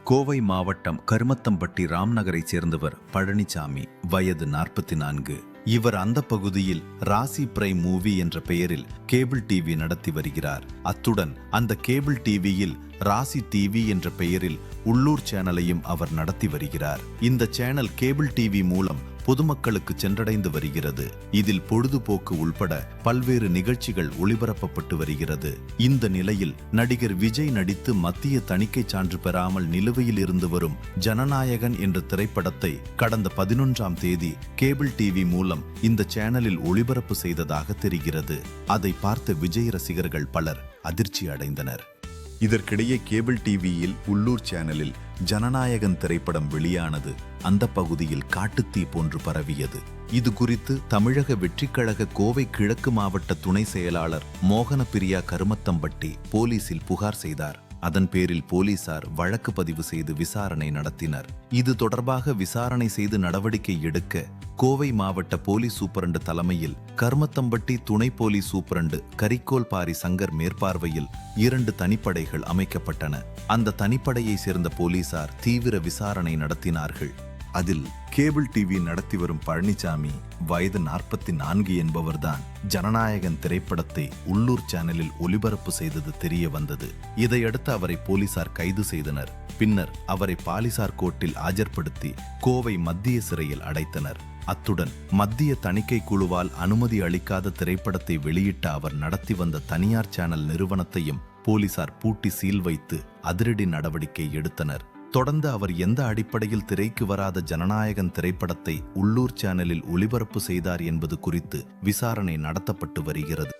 கோவை மாவட்டம் கருமத்தம்பட்டி ராம்நகரைச் சேர்ந்தவர் பழனிசாமி, வயது 44. இவர் அந்த பகுதியில் ராசி பிரைம் மூவி என்ற பெயரில் கேபிள் டிவி நடத்தி வருகிறார். அத்துடன் அந்த கேபிள் டிவியில் ராசி டிவி என்ற பெயரில் உள்ளூர் சேனலையும் அவர் நடத்தி வருகிறார். இந்த சேனல் கேபிள் டிவி மூலம் பொதுமக்களுக்கு சென்றடைந்து வருகிறது. இதில் பொழுதுபோக்கு உள்பட பல்வேறு நிகழ்ச்சிகள் ஒளிபரப்பப்பட்டு வருகிறது. இந்த நிலையில் நடிகர் விஜய் நடித்து மத்திய தணிக்கை சான்று பெறாமல் நிலுவையில் இருந்து வரும் ஜனநாயகன் என்ற திரைப்படத்தை கடந்த 11ஆம் தேதி கேபிள் டிவி மூலம் இந்த சேனலில் ஒளிபரப்பு செய்ததாக தெரிகிறது. அதை பார்த்த விஜய் ரசிகர்கள் பலர் அதிர்ச்சி அடைந்தனர். இதற்கிடையே கேபிள் டிவியில் உள்ளூர் சேனலில் ஜனநாயகன் திரைப்படம் வெளியானது. அந்த பகுதியில் காட்டுத்தீ போன்று பரவியது. இது குறித்து தமிழக வெற்றிக்கழக கோவை கிழக்கு மாவட்ட துணை செயலாளர் மோகனப்பிரியா கருமத்தம்பட்டி போலீசில் புகார் செய்தார். அதன் பேரில் போலீசார் வழக்கு பதிவு செய்து விசாரணை நடத்தினர். இது தொடர்பாக விசாரணை செய்து நடவடிக்கை எடுக்க கோவை மாவட்ட போலீஸ் சூப்பரண்டு தலைமையில் கருமத்தம்பட்டி துணை போலீஸ் சூப்பரண்டு கரிக்கோல் பாரி சங்கர் மேற்பார்வையில் 2 தனிப்படைகள் அமைக்கப்பட்டன. அந்த தனிப்படையை சேர்ந்த போலீசார் தீவிர விசாரணை நடத்தினார்கள். அதில் கேபிள் டிவி நடத்தி வரும் பழனிசாமி, வயது 44 என்பவர்தான் ஜனநாயகன் திரைப்படத்தை உள்ளூர் சேனலில் ஒளிபரப்பு செய்தது தெரிய வந்தது. இதையடுத்து அவரை போலீசார் கைது செய்தனர். பின்னர் அவரை பாலிசார் கோர்ட்டில் ஆஜர்படுத்தி கோவை மத்திய சிறையில் அடைத்தனர். அத்துடன் மத்திய தணிக்கை குழுவால் அனுமதி அளிக்காத திரைப்படத்தை வெளியிட்ட அவர் நடத்தி வந்த தனியார் சேனல் நிறுவனத்தையும் போலீசார் பூட்டி சீல் வைத்து அதிரடி நடவடிக்கை எடுத்தனர். தொடர்ந்து அவர் எந்த அடிப்படையில் திரைக்கு வராத ஜனநாயகன் திரைப்படத்தை உள்ளூர் சேனலில் ஒளிபரப்பு செய்தார் என்பது குறித்து விசாரணை நடத்தப்பட்டு வருகிறது.